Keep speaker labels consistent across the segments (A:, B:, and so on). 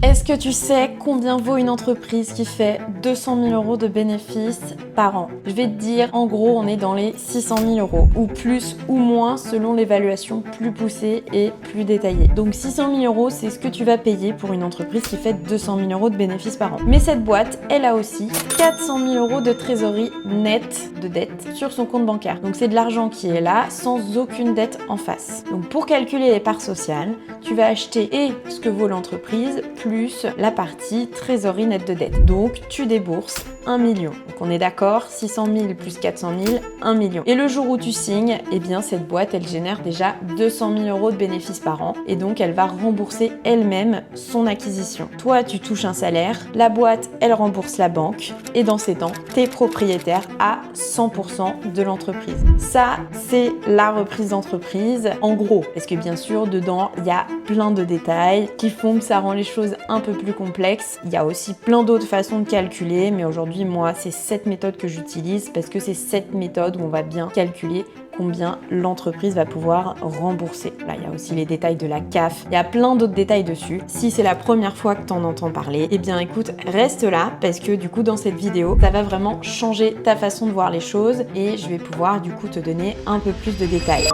A: Est-ce que tu sais combien vaut une entreprise qui fait 200 000 € de bénéfices par an? Je vais te dire, en gros, on est dans les 600 000 €, ou plus ou moins selon l'évaluation plus poussée et plus détaillée. Donc 600 000 €, c'est ce que tu vas payer pour une entreprise qui fait 200 000 € de bénéfices par an. Mais cette boîte, elle a aussi 400 000 € de trésorerie nette de dette sur son compte bancaire. Donc c'est de l'argent qui est là, sans aucune dette en face. Donc pour calculer les parts sociales, tu vas acheter et ce que vaut l'entreprise, plus la partie trésorerie nette de dette. Donc tu débourses 1 million. Donc on est d'accord, 600 000 plus 400 000, 1 million. Et le jour où tu signes, eh bien cette boîte, elle génère déjà 200 000 € de bénéfices par an. Et donc elle va rembourser elle-même son acquisition. Toi, tu touches un salaire, la boîte, elle rembourse la banque. Et dans ces temps, tu es propriétaire à 100% de l'entreprise. Ça, c'est la reprise d'entreprise en gros. Parce que bien sûr, dedans, il y a plein de détails qui font que ça rend les choses un peu plus complexes. Il y a aussi plein d'autres façons de calculer, mais aujourd'hui, moi, c'est cette méthode que j'utilise parce que c'est cette méthode où on va bien calculer combien l'entreprise va pouvoir rembourser. Là, il y a aussi les détails de la CAF. Il y a plein d'autres détails dessus. Si c'est la première fois que tu en entends parler, eh bien écoute, reste là parce que du coup, dans cette vidéo, ça va vraiment changer ta façon de voir les choses et je vais pouvoir du coup te donner un peu plus de détails.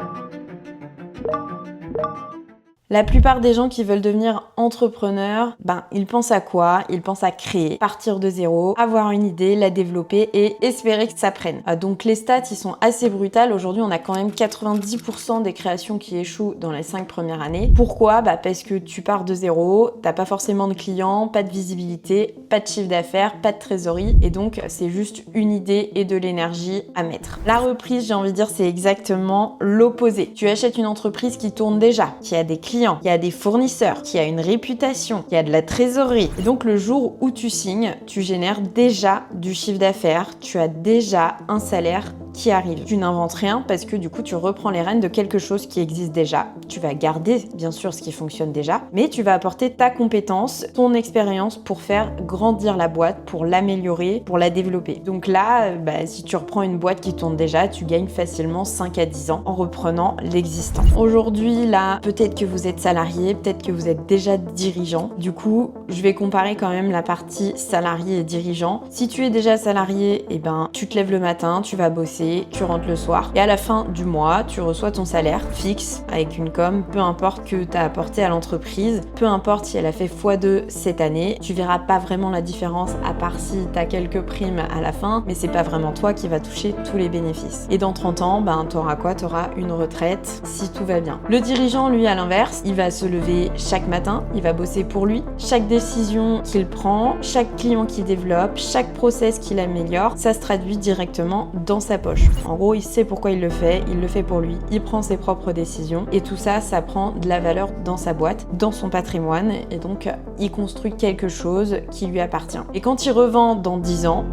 A: La plupart des gens qui veulent devenir entrepreneurs, ils pensent à quoi? Ils pensent à créer, partir de zéro, avoir une idée, la développer et espérer que ça prenne. Donc les stats, ils sont assez brutales. Aujourd'hui, on a quand même 90% des créations qui échouent dans les 5 premières années. Pourquoi? Parce que tu pars de zéro, t'as pas forcément de clients, pas de visibilité, pas de chiffre d'affaires, pas de trésorerie et donc c'est juste une idée et de l'énergie à mettre. La reprise, j'ai envie de dire, c'est exactement l'opposé. Tu achètes une entreprise qui tourne déjà, qui a des clients, il y a des fournisseurs, qui a une réputation, qui a de la trésorerie. Et donc le jour où tu signes, tu génères déjà du chiffre d'affaires, tu as déjà un salaire qui arrive. Tu n'inventes rien parce que du coup tu reprends les rênes de quelque chose qui existe déjà. Tu vas garder bien sûr ce qui fonctionne déjà, mais tu vas apporter ta compétence, ton expérience pour faire grandir la boîte, pour l'améliorer, pour la développer. Donc là, si tu reprends une boîte qui tourne déjà, tu gagnes facilement 5 à 10 ans en reprenant l'existant. Aujourd'hui, là, peut-être que vous êtes salarié, peut-être que vous êtes déjà dirigeant. Du coup, je vais comparer quand même la partie salarié et dirigeant. Si tu es déjà salarié, tu te lèves le matin, tu vas bosser, tu rentres le soir et à la fin du mois, tu reçois ton salaire fixe avec une com, peu importe que tu as apporté à l'entreprise, peu importe si elle a fait x2 cette année, tu verras pas vraiment la différence à part si tu as quelques primes à la fin, mais c'est pas vraiment toi qui va toucher tous les bénéfices. Et dans 30 ans, tu auras quoi? Tu auras une retraite si tout va bien. Le dirigeant, lui, à l'inverse, il va se lever chaque matin, il va bosser pour lui. Chaque décision qu'il prend, chaque client qu'il développe, chaque process qu'il améliore, ça se traduit directement dans sa poche. En gros, il sait pourquoi il le fait pour lui, il prend ses propres décisions et tout ça, ça prend de la valeur dans sa boîte, dans son patrimoine et donc il construit quelque chose qui lui appartient. Et quand il revend dans 10 ans,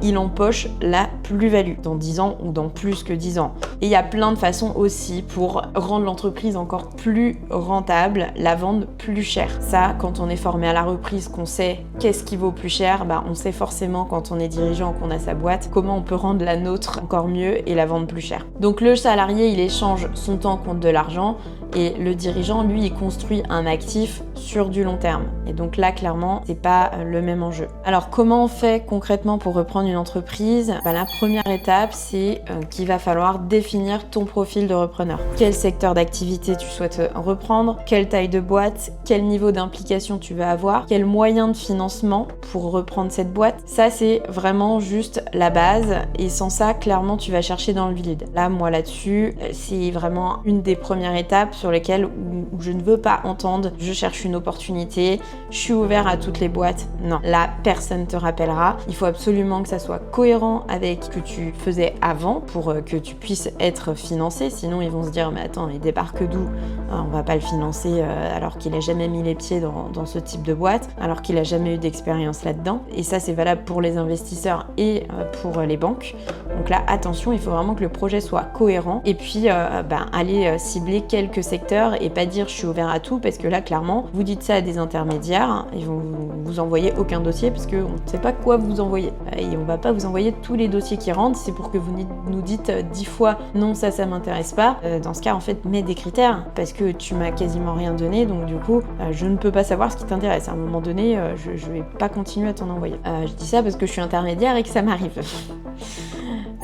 A: il empoche la plus-value dans 10 ans ou dans plus que 10 ans. Et il y a plein de façons aussi pour rendre l'entreprise encore plus rentable, la vendre plus cher. Ça, quand on est formé à la reprise, qu'on sait qu'est-ce qui vaut plus cher, on sait forcément quand on est dirigeant, qu'on a sa boîte, comment on peut rendre la nôtre encore mieux et la vendre plus cher. Donc le salarié, il échange son temps contre de l'argent et le dirigeant, lui, il construit un actif sur du long terme. Et donc là, clairement, c'est pas le même enjeu. Alors comment on fait concrètement pour reprendre une entreprise? La première étape, c'est qu'il va falloir définir ton profil de repreneur. Quel secteur d'activité tu souhaites reprendre? Quelle taille de boîte? Quel niveau d'implication tu vas avoir? Quel moyen de financement pour reprendre cette boîte? Ça, c'est vraiment juste la base et sans ça, clairement, tu vas chercher dans le vide. Là, moi, là-dessus, c'est vraiment une des premières étapes sur lesquelles où je ne veux pas entendre « je cherche une opportunité, je suis ouvert à toutes les boîtes ». Non, là, personne te rappellera. Il faut absolument que ça soit cohérent avec ce que tu faisais avant pour que tu puisses être financé. Sinon, ils vont se dire « mais attends, il débarque d'où? On va pas le financer alors qu'il a jamais mis les pieds dans ce type de boîte, alors qu'il a jamais eu d'expérience là-dedans ». Et ça, c'est valable pour les investisseurs et pour les banques. Donc là, attention, il faut vraiment que le projet soit cohérent et puis aller cibler quelques secteur et pas dire je suis ouvert à tout, parce que là clairement vous dites ça à des intermédiaires, ils vont vous envoyer aucun dossier parce qu'on ne sait pas quoi vous envoyer et on va pas vous envoyer tous les dossiers qui rentrent, c'est pour que vous nous dites 10 fois non, ça m'intéresse pas. Dans ce cas en fait mets des critères, parce que tu m'as quasiment rien donné, donc du coup je ne peux pas savoir ce qui t'intéresse. À un moment donné je vais pas continuer à t'en envoyer. Je dis ça parce que je suis intermédiaire et que ça m'arrive.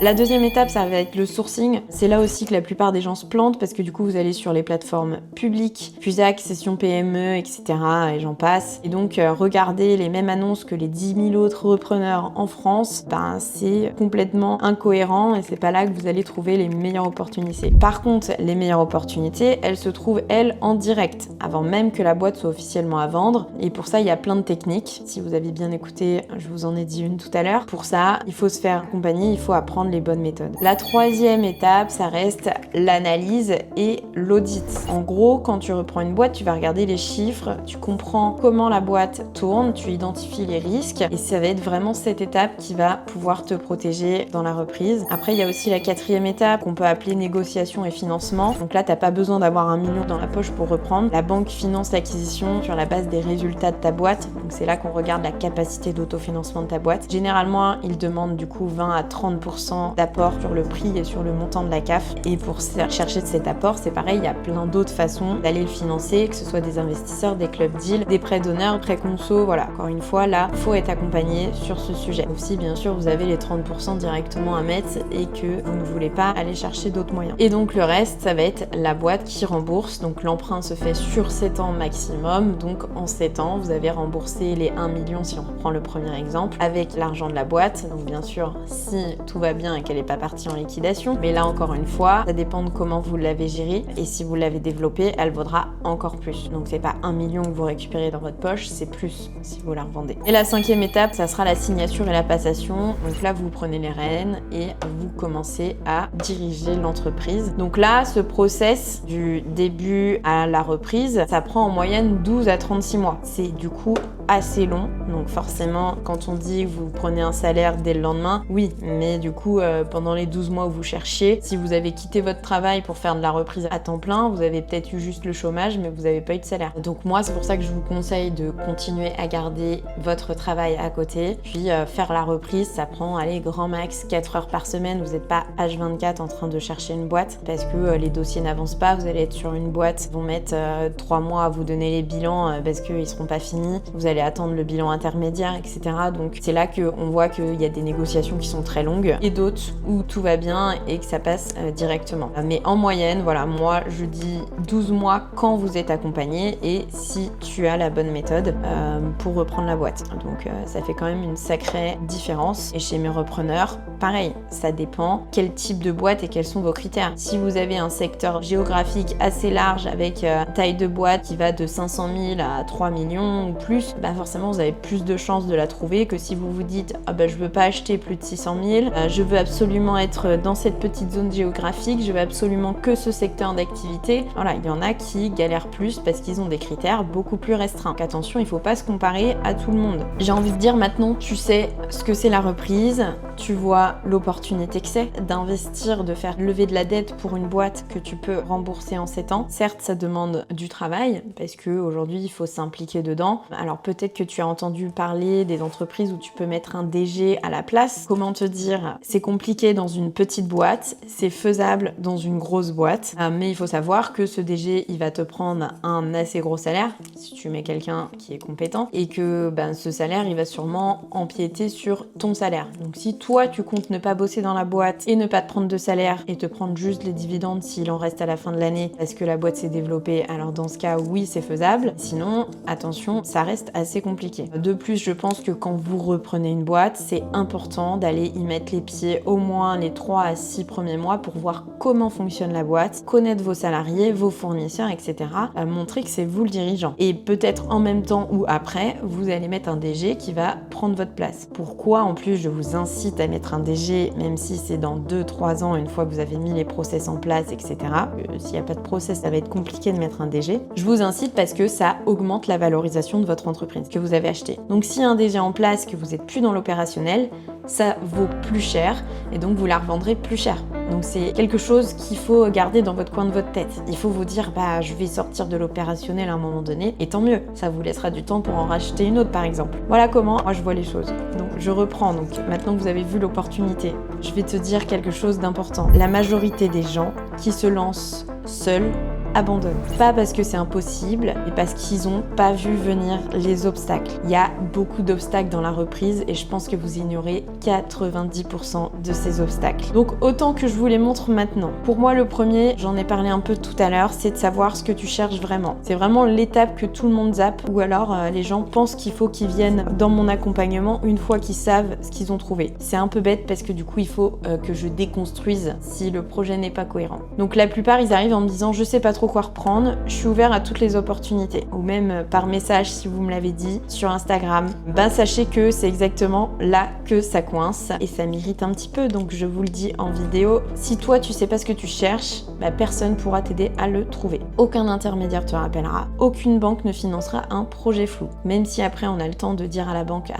A: La deuxième étape, ça va être le sourcing. C'est là aussi que la plupart des gens se plantent, parce que du coup, vous allez sur les plateformes publiques, Fusac, Session PME, etc. et j'en passe. Et donc, regarder les mêmes annonces que les 10 000 autres repreneurs en France, c'est complètement incohérent et c'est pas là que vous allez trouver les meilleures opportunités. Par contre, les meilleures opportunités, elles se trouvent, elles, en direct, avant même que la boîte soit officiellement à vendre. Et pour ça, il y a plein de techniques. Si vous avez bien écouté, je vous en ai dit une tout à l'heure. Pour ça, il faut se faire accompagner, il faut apprendre les bonnes méthodes. La troisième étape, ça reste l'analyse et l'audit. En gros, quand tu reprends une boîte, tu vas regarder les chiffres, tu comprends comment la boîte tourne, tu identifies les risques et ça va être vraiment cette étape qui va pouvoir te protéger dans la reprise. Après, il y a aussi la quatrième étape qu'on peut appeler négociation et financement. Donc là, t'as pas besoin d'avoir 1 million dans la poche pour reprendre. La banque finance l'acquisition sur la base des résultats de ta boîte. Donc c'est là qu'on regarde la capacité d'autofinancement de ta boîte. Généralement, ils demandent du coup 20 à 30% d'apport sur le prix et sur le montant de la CAF. Et pour chercher de cet apport, c'est pareil, il y a plein d'autres façons d'aller le financer, que ce soit des investisseurs, des clubs deals, des prêts d'honneur, prêts conso, voilà. Encore une fois, là, faut être accompagné sur ce sujet. Sauf si, bien sûr, vous avez les 30% directement à mettre et que vous ne voulez pas aller chercher d'autres moyens. Et donc, le reste, ça va être la boîte qui rembourse. Donc, l'emprunt se fait sur 7 ans maximum. Donc, en 7 ans, vous avez remboursé les 1 million, si on reprend le premier exemple, avec l'argent de la boîte. Donc, bien sûr, si tout va bien et qu'elle n'est pas partie en liquidation. Mais là, encore une fois, ça dépend de comment vous l'avez gérée. Et si vous l'avez développée, elle vaudra encore plus. Donc, c'est pas 1 million que vous récupérez dans votre poche, c'est plus si vous la revendez. Et la cinquième étape, ça sera la signature et la passation. Donc là, vous prenez les rênes et vous commencez à diriger l'entreprise. Donc là, ce process du début à la reprise, ça prend en moyenne 12 à 36 mois. C'est du coup assez long. Donc forcément, quand on dit que vous prenez un salaire dès le lendemain, oui, mais du coup, pendant les 12 mois où vous cherchiez, si vous avez quitté votre travail pour faire de la reprise à temps plein, vous avez peut-être eu juste le chômage, mais vous n'avez pas eu de salaire. Donc moi, c'est pour ça que je vous conseille de continuer à garder votre travail à côté. Puis faire la reprise, ça prend, allez, grand max 4 heures par semaine. Vous n'êtes pas H24 en train de chercher une boîte parce que les dossiers n'avancent pas. Vous allez être sur une boîte, ils vont mettre 3 mois à vous donner les bilans parce qu'ils ne seront pas finis. Vous allez attendre le bilan intermédiaire, etc. Donc c'est là qu'on voit qu'il y a des négociations qui sont très longues et d'autres où tout va bien et que ça passe directement. Mais en moyenne, voilà, moi je dis 12 mois quand vous êtes accompagné et si tu as la bonne méthode pour reprendre la boîte. Donc ça fait quand même une sacrée différence. Et chez mes repreneurs, pareil, ça dépend quel type de boîte et quels sont vos critères. Si vous avez un secteur géographique assez large avec taille de boîte qui va de 500 000 à 3 millions ou plus, bah forcément vous avez plus de chances de la trouver que si vous vous dites ah bah je veux pas acheter plus de 600 000, je veux absolument être dans cette petite zone géographique, je veux absolument que ce secteur d'activité. Voilà, il y en a qui galèrent plus parce qu'ils ont des critères beaucoup plus restreints. Donc attention, il faut pas se comparer à tout le monde. J'ai envie de dire maintenant, tu sais ce que c'est la reprise, tu vois l'opportunité que c'est d'investir, de faire lever de la dette pour une boîte que tu peux rembourser en 7 ans. Certes, ça demande du travail parce que aujourd'hui, il faut s'impliquer dedans. Alors peut-être que tu as entendu parler des entreprises où tu peux mettre un DG à la place. Comment te dire, c'est compliqué dans une petite boîte, c'est faisable dans une grosse boîte, mais il faut savoir que ce DG, il va te prendre un assez gros salaire si tu mets quelqu'un qui est compétent et que ce salaire, il va sûrement empiéter sur ton salaire. Donc si toi, tu comptes ne pas bosser dans la boîte et ne pas te prendre de salaire et te prendre juste les dividendes s'il en reste à la fin de l'année parce que la boîte s'est développée, alors dans ce cas, oui, c'est faisable. Sinon, attention, ça reste assez compliqué. De plus, je pense que quand vous reprenez une boîte, c'est important d'aller y mettre les pieds au moins les 3 à 6 premiers mois pour voir comment fonctionne la boîte, connaître vos salariés, vos fournisseurs, etc. Montrer que c'est vous le dirigeant. Et peut-être en même temps ou après, vous allez mettre un DG qui va prendre votre place. Pourquoi en plus je vous incite à mettre un DG, même si c'est dans 2-3 ans, une fois que vous avez mis les process en place, etc. S'il n'y a pas de process, ça va être compliqué de mettre un DG. Je vous incite parce que ça augmente la valorisation de votre entreprise. l'entreprise que vous avez acheté. Donc s'il y a un DG en place, que vous n'êtes plus dans l'opérationnel, ça vaut plus cher et donc vous la revendrez plus cher. Donc c'est quelque chose qu'il faut garder dans votre coin de votre tête. Il faut vous dire, je vais sortir de l'opérationnel à un moment donné, et tant mieux. Ça vous laissera du temps pour en racheter une autre, par exemple. Voilà comment moi je vois les choses. Donc je reprends. Donc maintenant que vous avez vu l'opportunité, je vais te dire quelque chose d'important. La majorité des gens qui se lancent seuls abandonnent. Pas parce que c'est impossible, mais parce qu'ils n'ont pas vu venir les obstacles. Il y a beaucoup d'obstacles dans la reprise et je pense que vous ignorez 90% de ces obstacles. Donc autant que je vous les montre maintenant. Pour moi, le premier, j'en ai parlé un peu tout à l'heure, c'est de savoir ce que tu cherches vraiment. C'est vraiment l'étape que tout le monde zappe, ou alors les gens pensent qu'il faut qu'ils viennent dans mon accompagnement une fois qu'ils savent ce qu'ils ont trouvé. C'est un peu bête parce que du coup, il faut que je déconstruise si le projet n'est pas cohérent. Donc la plupart, ils arrivent en me disant, je sais pas trop quoi reprendre, je suis ouvert à toutes les opportunités, ou même par message si vous me l'avez dit sur Instagram. Sachez que c'est exactement là que ça coince et ça m'irrite un petit peu, donc je vous le dis en vidéo. Si toi tu sais pas ce que tu cherches, personne pourra t'aider à le trouver. Aucun intermédiaire te rappellera, aucune banque ne financera un projet flou. Même si après on a le temps de dire à la banque,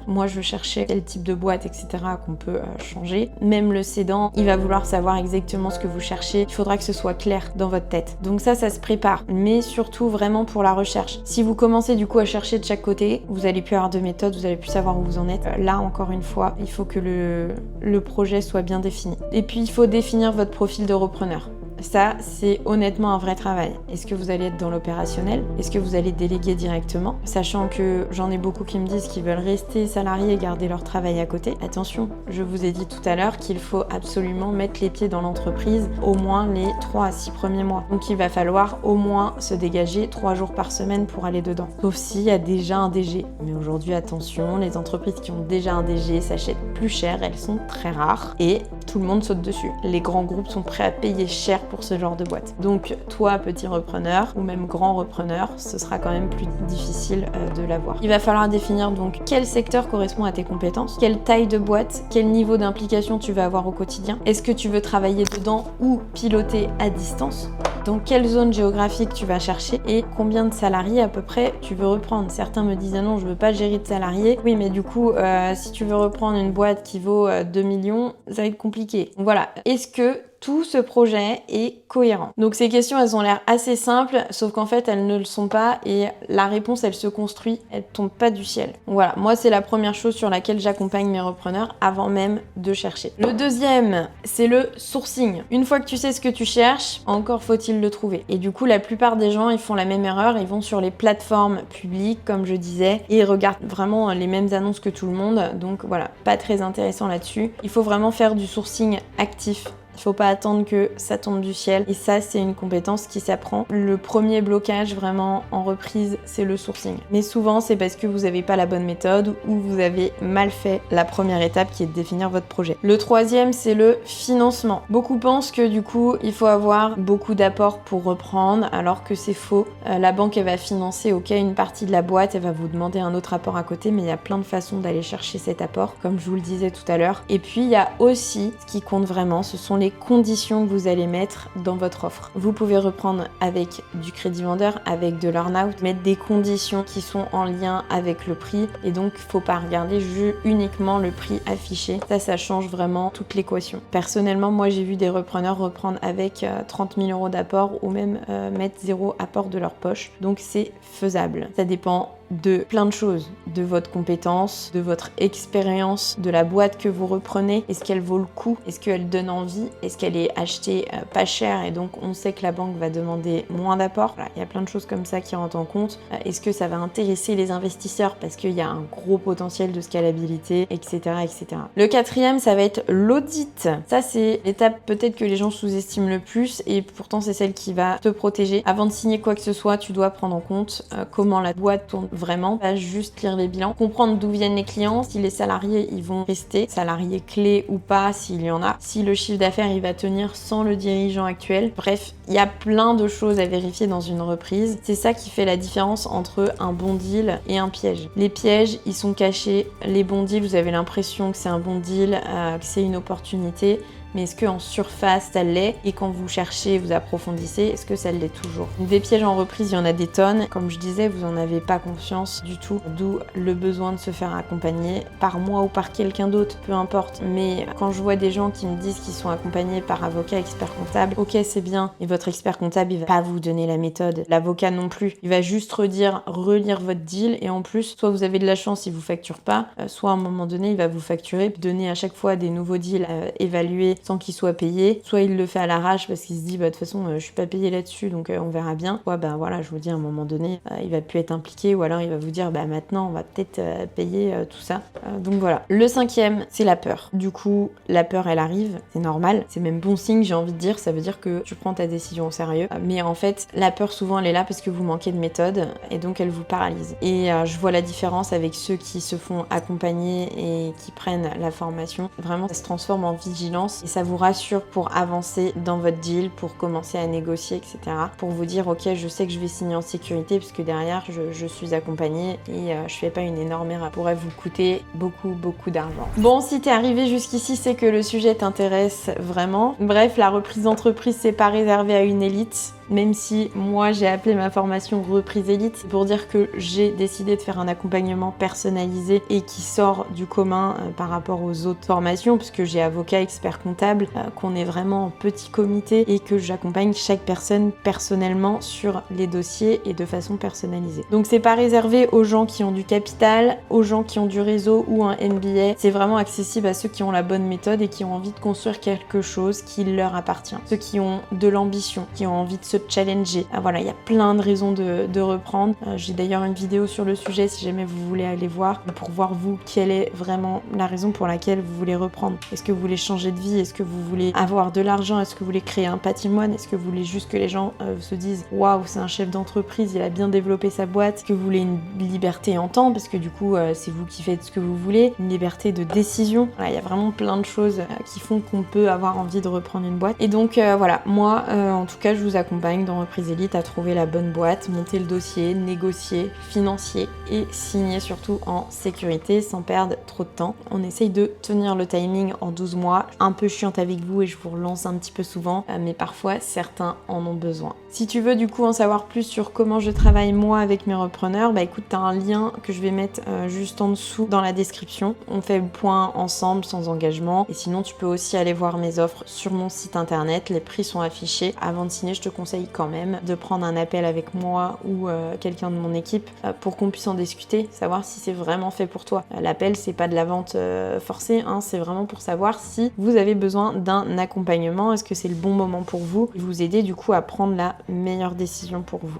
A: moi je cherchais quel type de boîte, etc. qu'on peut changer. Même le cédant, il va vouloir savoir exactement ce que vous cherchez. Il faudra que ce soit clair dans votre tête. Donc ça se prépare, mais surtout vraiment pour la recherche. Si vous commencez du coup à chercher de chaque côté, vous allez plus avoir de méthode, vous allez plus savoir où vous en êtes. Là encore une fois, il faut que le projet soit bien défini. Et puis il faut définir votre profil de repreneur. Ça, c'est honnêtement un vrai travail. Est-ce que vous allez être dans l'opérationnel? Est-ce que vous allez déléguer directement? Sachant que j'en ai beaucoup qui me disent qu'ils veulent rester salariés et garder leur travail à côté. Attention, je vous ai dit tout à l'heure qu'il faut absolument mettre les pieds dans l'entreprise au moins les 3 à 6 premiers mois. Donc il va falloir au moins se dégager 3 jours par semaine pour aller dedans. Sauf s'il y a déjà un DG. Mais aujourd'hui, attention, les entreprises qui ont déjà un DG s'achètent plus cher, elles sont très rares et tout le monde saute dessus. Les grands groupes sont prêts à payer cher pour ce genre de boîte. Donc toi, petit repreneur ou même grand repreneur, ce sera quand même plus difficile de l'avoir. Il va falloir définir donc quel secteur correspond à tes compétences, quelle taille de boîte, quel niveau d'implication tu vas avoir au quotidien. Est-ce que tu veux travailler dedans ou piloter à distance? Dans quelle zone géographique tu vas chercher et combien de salariés à peu près tu veux reprendre. Certains me disent non, je veux pas gérer de salariés. Oui, mais du coup, si tu veux reprendre une boîte qui vaut 2 millions, ça va être compliqué. Donc voilà, est-ce que tout ce projet est cohérent? Donc ces questions, elles ont l'air assez simples, sauf qu'en fait, elles ne le sont pas et la réponse, elle se construit, elle tombe pas du ciel. Donc voilà, moi, c'est la première chose sur laquelle j'accompagne mes repreneurs avant même de chercher. Le deuxième, c'est le sourcing. Une fois que tu sais ce que tu cherches, encore faut-il le trouver. Et du coup, la plupart des gens, ils font la même erreur, ils vont sur les plateformes publiques, comme je disais, et ils regardent vraiment les mêmes annonces que tout le monde. Donc voilà, pas très intéressant là-dessus. Il faut vraiment faire du sourcing actif. Il faut pas attendre que ça tombe du ciel. Et ça, c'est une compétence qui s'apprend. Le premier blocage vraiment en reprise, c'est le sourcing. Mais souvent, c'est parce que vous n'avez pas la bonne méthode ou vous avez mal fait la première étape qui est de définir votre projet. Le troisième, c'est le financement. Beaucoup pensent que du coup, il faut avoir beaucoup d'apports pour reprendre, alors que c'est faux. La banque, elle va financer, une partie de la boîte, elle va vous demander un autre apport à côté, mais il y a plein de façons d'aller chercher cet apport, comme je vous le disais tout à l'heure. Et puis, il y a aussi, ce qui compte vraiment, ce sont les conditions que vous allez mettre dans votre offre. Vous pouvez reprendre avec du crédit vendeur, avec de l'earn-out, mettre des conditions qui sont en lien avec le prix et donc faut pas regarder uniquement le prix affiché. Ça change vraiment toute l'équation. Personnellement, moi j'ai vu des repreneurs reprendre avec 30 000 € d'apport ou même mettre 0 apport de leur poche. Donc c'est faisable. Ça dépend de plein de choses, de votre compétence, de votre expérience, de la boîte que vous reprenez. Est-ce qu'elle vaut le coup? Est-ce qu'elle donne envie? Est-ce qu'elle est achetée pas cher et donc on sait que la banque va demander moins d'apport? Voilà, il y a plein de choses comme ça qui rentrent en compte. Est-ce que ça va intéresser les investisseurs parce qu'il y a un gros potentiel de scalabilité, etc., etc. Le quatrième, ça va être l'audit. Ça, c'est l'étape peut-être que les gens sous-estiment le plus et pourtant c'est celle qui va te protéger. Avant de signer quoi que ce soit, tu dois prendre en compte comment la boîte tourne vraiment, pas juste lire les bilans, comprendre d'où viennent les clients, si les salariés ils vont rester, salariés clés ou pas s'il y en a, si le chiffre d'affaires il va tenir sans le dirigeant actuel. Bref, il y a plein de choses à vérifier dans une reprise. C'est ça qui fait la différence entre un bon deal et un piège. Les pièges, ils sont cachés. Les bons deals, vous avez l'impression que c'est un bon deal, que c'est une opportunité. mais est-ce qu'en surface ça l'est, et quand vous cherchez, vous approfondissez, est-ce que ça l'est toujours? Des pièges en reprise, il y en a des tonnes. Comme je disais, vous en avez pas conscience du tout, d'où le besoin de se faire accompagner par moi ou par quelqu'un d'autre, peu importe. Mais quand je vois des gens qui me disent qu'ils sont accompagnés par avocat, expert comptable, ok, c'est bien, et votre expert comptable, il va pas vous donner la méthode, l'avocat non plus. Il va juste relire votre deal, et en plus, soit vous avez de la chance, il vous facture pas, soit à un moment donné, il va vous facturer, donner à chaque fois des nouveaux deals évalués sans qu'ils soient payés, soit il le fait à l'arrache parce qu'il se dit, bah de toute façon, je suis pas payé là-dessus, donc on verra bien. Soit, bah voilà, je vous dis, à un moment donné, il va plus être impliqué, ou alors il va vous dire, bah maintenant, on va peut-être payer tout ça. Donc voilà. Le 5e, c'est la peur. Du coup, la peur, elle arrive, c'est normal, c'est même bon signe, j'ai envie de dire, ça veut dire que tu prends ta décision au sérieux. Mais en fait, la peur, souvent, elle est là parce que vous manquez de méthode, et donc elle vous paralyse. Et je vois la différence avec ceux qui se font accompagner et qui prennent la formation. Vraiment, ça se transforme en vigilance, et ça vous rassure pour avancer dans votre deal, pour commencer à négocier, etc. Pour vous dire, ok, je sais que je vais signer en sécurité, puisque derrière, je suis accompagnée, et je fais pas une énorme erreur. Ça pourrait vous coûter beaucoup d'argent. Bon, si t'es arrivé jusqu'ici, c'est que le sujet t'intéresse vraiment. Bref, la reprise d'entreprise, c'est pas réservé à une élite. Même si moi j'ai appelé ma formation reprise élite, c'est pour dire que j'ai décidé de faire un accompagnement personnalisé et qui sort du commun par rapport aux autres formations, puisque j'ai avocat, expert comptable, qu'on est vraiment en petit comité et que j'accompagne chaque personne personnellement sur les dossiers et de façon personnalisée. Donc c'est pas réservé aux gens qui ont du capital, aux gens qui ont du réseau ou un MBA, c'est vraiment accessible à ceux qui ont la bonne méthode et qui ont envie de construire quelque chose qui leur appartient. Ceux qui ont de l'ambition, qui ont envie de se challenger. Voilà, il y a plein de raisons de reprendre. J'ai d'ailleurs une vidéo sur le sujet si jamais vous voulez aller voir, pour voir vous quelle est vraiment la raison pour laquelle vous voulez reprendre. Est-ce que vous voulez changer de vie? Est-ce que vous voulez avoir de l'argent? Est-ce que vous voulez créer un patrimoine? Est-ce que vous voulez juste que les gens se disent waouh, c'est un chef d'entreprise, il a bien développé sa boîte? Est-ce que vous voulez une liberté en temps, parce que du coup c'est vous qui faites ce que vous voulez, une liberté de décision? Voilà, il y a vraiment plein de choses qui font qu'on peut avoir envie de reprendre une boîte. Et donc voilà, moi en tout cas je vous accompagne dans Reprise Élite à trouver la bonne boîte, monter le dossier, négocier, financier et signer surtout en sécurité sans perdre trop de temps. On essaye de tenir le timing en 12 mois, un peu chiante avec vous et je vous relance un petit peu souvent, mais parfois certains en ont besoin. Si tu veux du coup en savoir plus sur comment je travaille moi avec mes repreneurs, bah écoute, t'as un lien que je vais mettre juste en dessous dans la description. On fait le point ensemble sans engagement, et sinon tu peux aussi aller voir mes offres sur mon site internet, les prix sont affichés. Avant de signer, je te conseille quand même de prendre un appel avec moi ou quelqu'un de mon équipe pour qu'on puisse en discuter, savoir si c'est vraiment fait pour toi. L'appel, c'est pas de la vente forcée, hein, c'est vraiment pour savoir si vous avez besoin d'un accompagnement, est-ce que c'est le bon moment pour vous, et vous aider du coup à prendre la meilleure décision pour vous.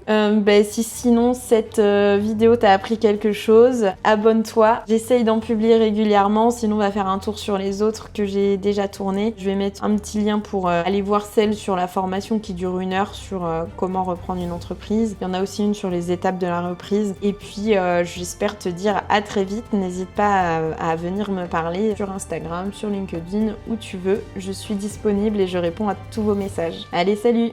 A: Si sinon cette vidéo t'a appris quelque chose, abonne-toi. J'essaye d'en publier régulièrement, sinon on va faire un tour sur les autres que j'ai déjà tourné. Je vais mettre un petit lien pour aller voir celle sur la formation qui dure 1 heure sur comment reprendre une entreprise. Il y en a aussi une sur les étapes de la reprise. Et puis j'espère te dire à très vite. N'hésite pas à venir me parler sur Instagram, sur LinkedIn, où tu veux. Je suis disponible et je réponds à tous vos messages. Allez, salut!